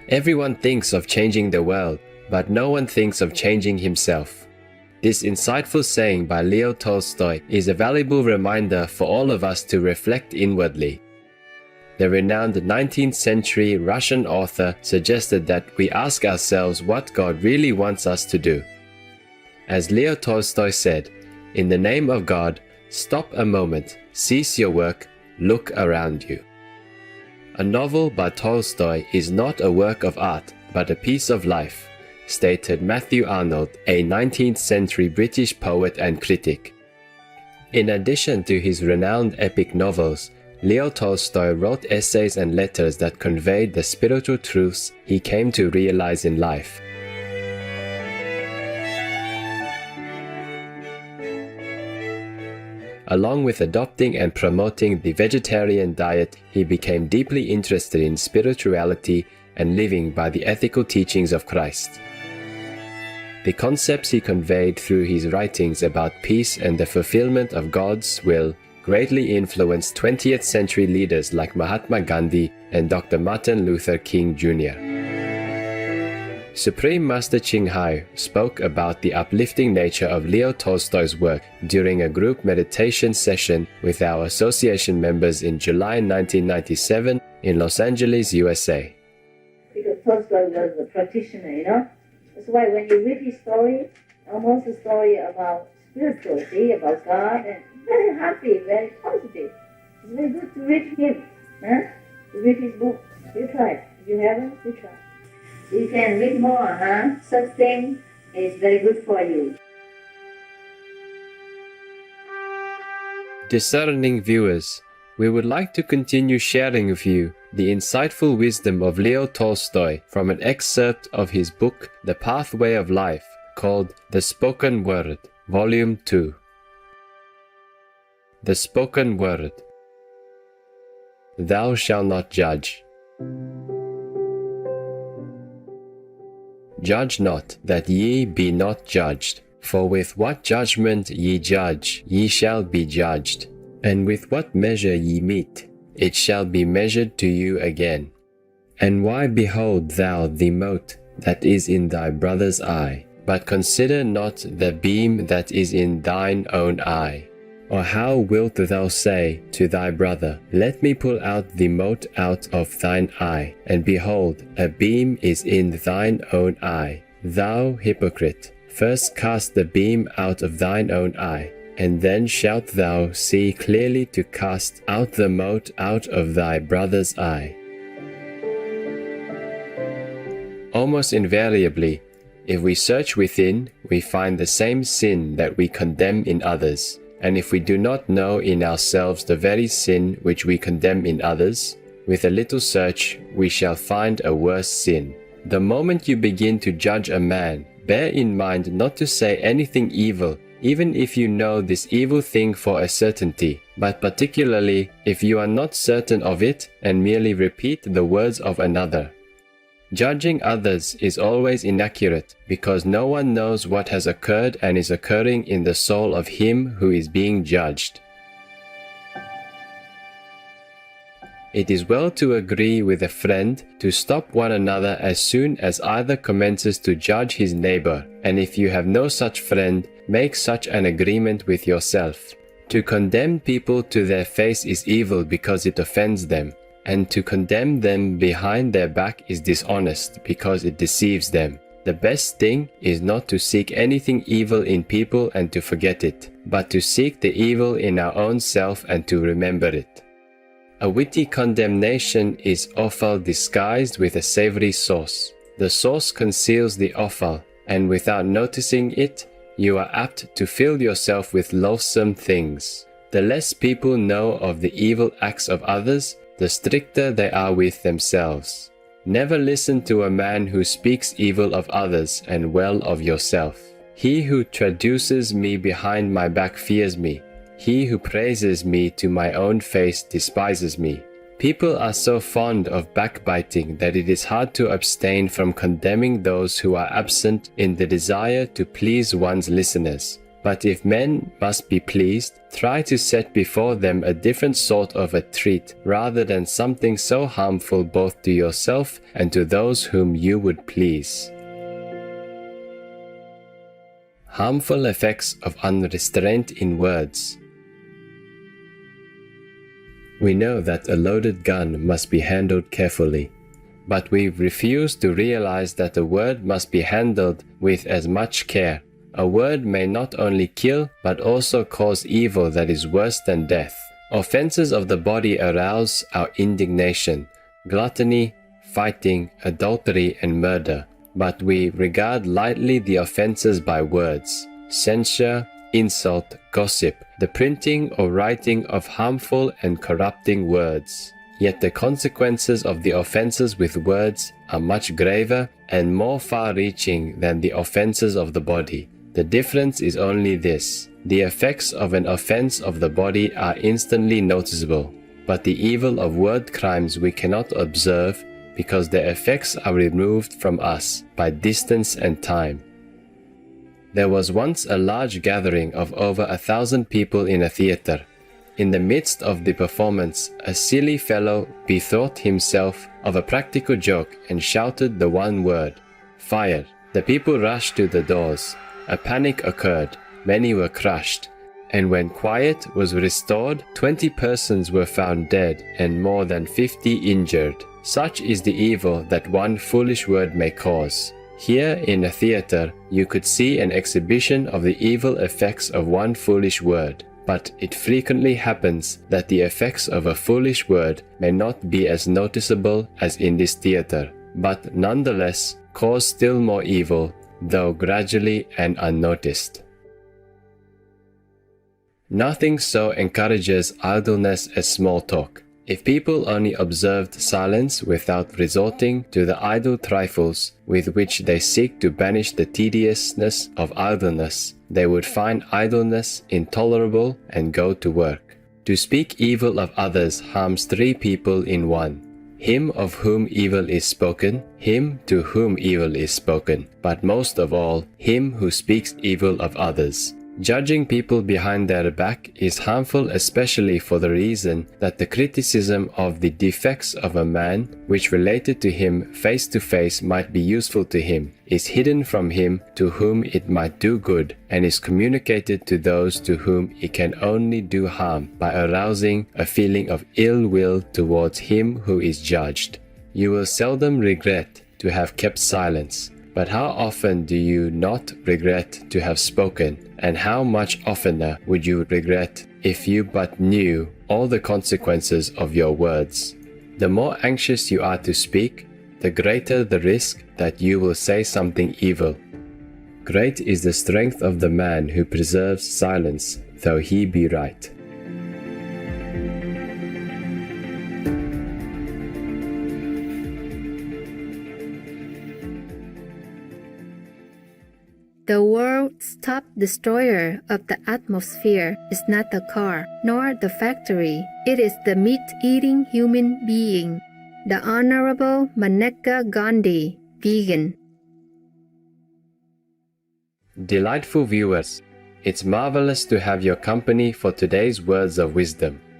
Everyone thinks of changing the world, but no one thinks of changing himself. This insightful saying by Leo Tolstoy is a valuable reminder for all of us to reflect inwardly. The renowned 19th century Russian author suggested that we ask ourselves what God really wants us to do. As Leo Tolstoy said, "In the name of God, stop a moment, cease your work, look around you." A novel by Tolstoy is not a work of art, but a piece of life, stated Matthew Arnold, a 19th century British poet and critic. In addition to his renowned epic novels, Leo Tolstoy wrote essays and letters that conveyed the spiritual truths he came to realize in life. Along with adopting and promoting the vegetarian diet, he became deeply interested in spirituality and living by the ethical teachings of Christ. The concepts he conveyed through his writings about peace and the fulfillment of God's will greatly influenced 20th century leaders like Mahatma Gandhi and Dr. Martin Luther King Jr. Supreme Master P.2 spoke about the uplifting nature of Leo Tolstoy's work during a group meditation session with our association members in July 1997 in Los Angeles, USA. Because Tolstoy was a practitioner, That's why when you read his story, almost a story about spirituality, about God, and very happy, very positive. It's very good to read him, to read his book. You try. If you haven't, you try. You can read more, Such thing is very good for you. Discerning viewers, we would like to continue sharing with you the insightful wisdom of Leo Tolstoy from an excerpt of his book The Pathway of Life, called The Spoken Word, Volume 2. The Spoken Word. Thou shalt not judge. Judge not, that ye be not judged. For with what judgment ye judge, ye shall be judged. And with what measure ye mete, it shall be measured to you again. And why behold thou the mote that is in thy brother's eye, but consider not the beam that is in thine own eye? Or how wilt thou say to thy brother, Let me pull out the mote out of thine eye, and behold, a beam is in thine own eye? Thou hypocrite, first cast the beam out of thine own eye, and then shalt thou see clearly to cast out the mote out of thy brother's eye. Almost invariably, if we search within, we find the same sin that we condemn in others. And if we do not know in ourselves the very sin which we condemn in others, with a little search we shall find a worse sin. The moment you begin to judge a man, bear in mind not to say anything evil, even if you know this evil thing for a certainty, but particularly if you are not certain of it and merely repeat the words of another. Judging others is always inaccurate because no one knows what has occurred and is occurring in the soul of him who is being judged. It is well to agree with a friend to stop one another as soon as either commences to judge his neighbor, and if you have no such friend, make such an agreement with yourself. To condemn people to their face is evil because it offends them, and to condemn them behind their back is dishonest because it deceives them. The best thing is not to seek anything evil in people and to forget it, but to seek the evil in our own self and to remember it. A witty condemnation is offal disguised with a savory sauce. The sauce conceals the offal, and without noticing it, you are apt to fill yourself with loathsome things. The less people know of the evil acts of others, the stricter they are with themselves. Never listen to a man who speaks evil of others and well of yourself. He who traduces me behind my back fears me. He who praises me to my own face despises me. People are so fond of backbiting that it is hard to abstain from condemning those who are absent in the desire to please one's listeners. But if men must be pleased, try to set before them a different sort of a treat rather than something so harmful both to yourself and to those whom you would please. Harmful effects of unrestraint in words. We know that a loaded gun must be handled carefully, but we refuse to realize that a word must be handled with as much care. A word may not only kill, but also cause evil that is worse than death. Offenses of the body arouse our indignation: gluttony, fighting, adultery, and murder. But we regard lightly the offenses by words: censure, insult, gossip, the printing or writing of harmful and corrupting words. Yet the consequences of the offenses with words are much graver and more far-reaching than the offenses of the body. The difference is only this: the effects of an offense of the body are instantly noticeable, but the evil of word crimes we cannot observe because their effects are removed from us by distance and time. There was once a large gathering of over 1,000 people in a theater. In the midst of the performance, a silly fellow bethought himself of a practical joke and shouted the one word, "Fire!" The people rushed to the doors. A panic occurred. Many were crushed. And when quiet was restored, 20 persons were found dead and more than 50 injured. Such is the evil that one foolish word may cause. Here in a theater, you could see an exhibition of the evil effects of one foolish word, but it frequently happens that the effects of a foolish word may not be as noticeable as in this theater, but nonetheless cause still more evil, though gradually and unnoticed. Nothing so encourages idleness as small talk. If people only observed silence without resorting to the idle trifles with which they seek to banish the tediousness of idleness, they would find idleness intolerable and go to work. To speak evil of others harms 3 people in one: him of whom evil is spoken, him to whom evil is spoken, but most of all, him who speaks evil of others. Judging people behind their back is harmful, especially for the reason that the criticism of the defects of a man, which related to him face to face might be useful to him, is hidden from him to whom it might do good, and is communicated to those to whom it can only do harm by arousing a feeling of ill will towards him who is judged. You will seldom regret to have kept silence, but how often do you not regret to have spoken, and how much oftener would you regret if you but knew all the consequences of your words? The more anxious you are to speak, the greater the risk that you will say something evil. Great is the strength of the man who preserves silence, though he be right. The world's top destroyer of the atmosphere is not the car, nor the factory. It is the meat-eating human being, the Honorable Maneka Gandhi, vegan. Delightful viewers, it's marvelous to have your company for today's words of wisdom.